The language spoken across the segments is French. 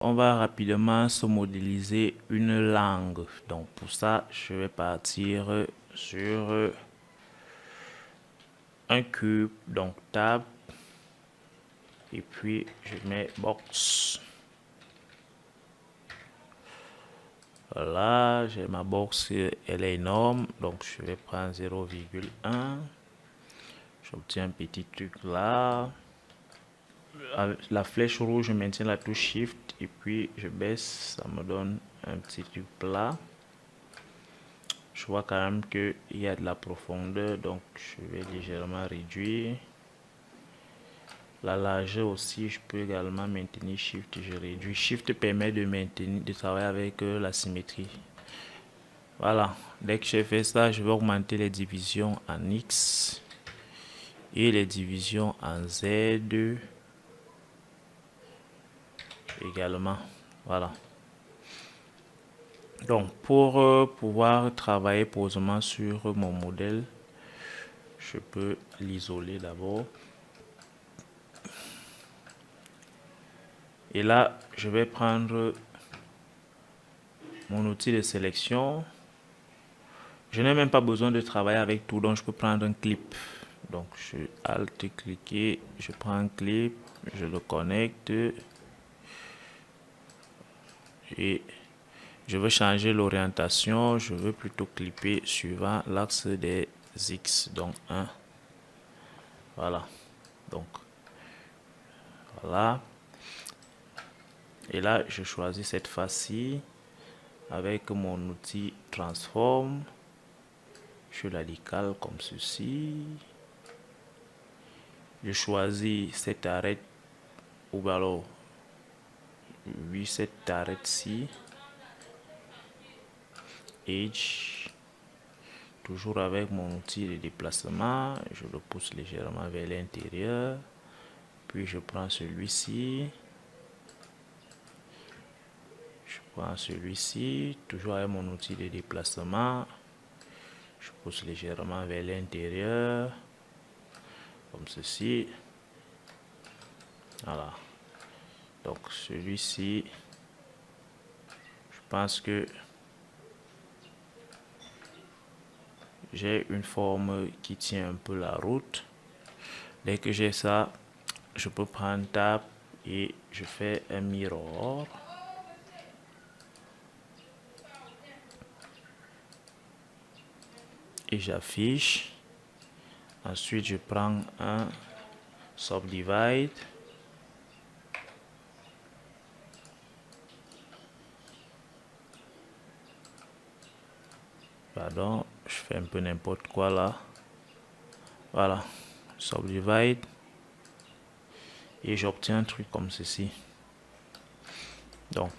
On va rapidement se modéliser une langue. Donc pour ça, je vais partir sur un cube, donc table, et puis je mets box. Voilà, j'ai ma box, elle est énorme, donc je vais prendre 0,1. J'obtiens un petit truc là. Avec la flèche rouge, je maintiens la touche Shift et puis je baisse, ça me donne un petit truc plat. Je vois quand même qu'il y a de la profondeur, donc je vais légèrement réduire. La largeur aussi, je peux également maintenir Shift, je réduis. Shift permet de maintenir, de travailler avec la symétrie. Voilà, dès que j'ai fait ça, je vais augmenter les divisions en X et les divisions en Z également. Voilà. Donc, pour pouvoir travailler posément sur mon modèle, je peux l'isoler d'abord. Et là, je vais prendre mon outil de sélection. Je n'ai même pas besoin de travailler avec tout, donc je peux prendre un clip. Donc, je Alt-cliquer, je prends un clip, je le connecte. Et je veux changer l'orientation, je veux plutôt clipper suivant l'axe des X, donc 1. Voilà. Donc, voilà. Et là, je choisis cette face-ci avec mon outil transform. Je la décale comme ceci. Je choisis cette arête ou alors oui, cette arête-ci. Edge. Toujours avec mon outil de déplacement. Je le pousse légèrement vers l'intérieur. Puis je prends celui-ci. Je prends celui-ci, toujours avec mon outil de déplacement. Je pousse légèrement vers l'intérieur, comme ceci. Voilà. Donc celui-ci, je pense que j'ai une forme qui tient un peu la route. Dès que j'ai ça, je peux prendre Tab et je fais un mirror. Et j'affiche. Ensuite, je prends un subdivide. Pardon, je fais un peu n'importe quoi là. Voilà, subdivide. Et j'obtiens un truc comme ceci. Donc,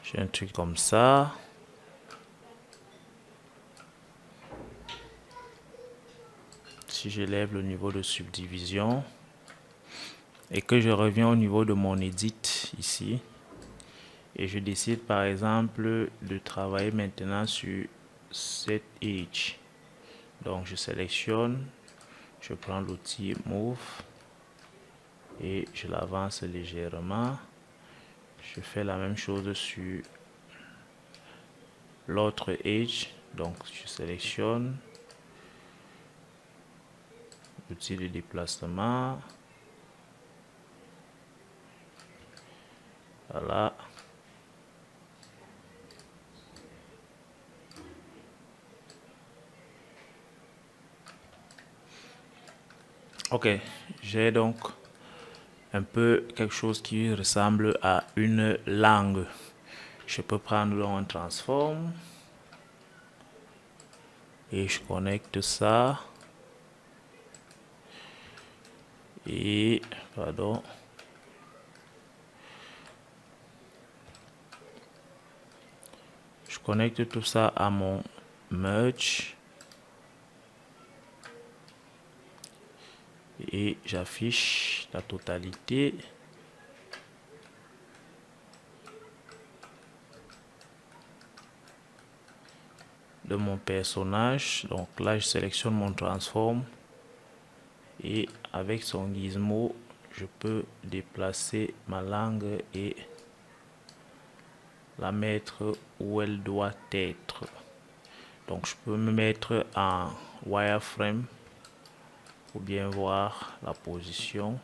j'ai un truc comme ça. Si je lève le niveau de subdivision et que je reviens au niveau de mon edit ici, et je décide par exemple de travailler maintenant sur cette edge. Donc, je sélectionne, je prends l'outil Move et je l'avance légèrement. Je fais la même chose sur l'autre edge. Donc, je sélectionne l'outil de déplacement. Voilà. Ok, j'ai donc un peu quelque chose qui ressemble à une langue. Je peux prendre un transform et je connecte ça. Et pardon. Je connecte tout ça à mon merge. Et j'affiche la totalité. De mon personnage. Donc là, je sélectionne mon transform. Et avec son gizmo, je peux déplacer ma langue et la mettre où elle doit être. Donc je peux me mettre en wireframe pour bien voir la position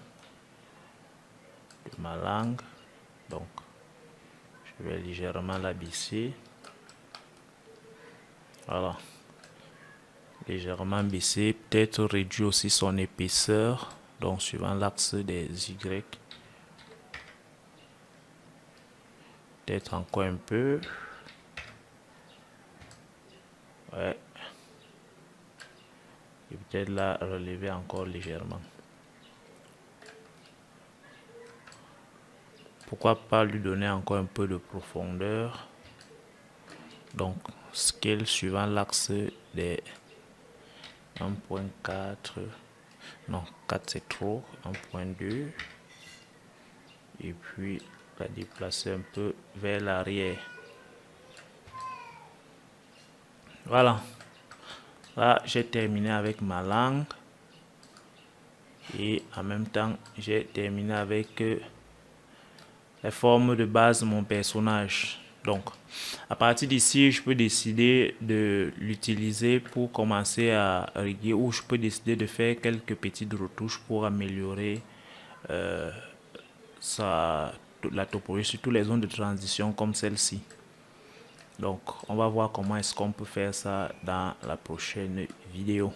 de ma langue. Donc je vais légèrement la baisser. Voilà. Légèrement baisser, peut-être réduire aussi son épaisseur. Donc suivant l'axe des Y. Peut-être encore un peu. Ouais. Et peut-être la relever encore légèrement. Pourquoi pas lui donner encore un peu de profondeur. Donc scale suivant l'axe des 1.4. Non, 4 c'est trop. 1.2. Et puis la déplacer un peu vers l'arrière. Voilà. Là, j'ai terminé avec ma langue. Et en même temps, j'ai terminé avec les formes de base de mon personnage. Donc, à partir d'ici, je peux décider de l'utiliser pour commencer à riguer, ou je peux décider de faire quelques petites retouches pour améliorer la topologie sur toutes les zones de transition comme celle-ci. Donc, on va voir comment est-ce qu'on peut faire ça dans la prochaine vidéo.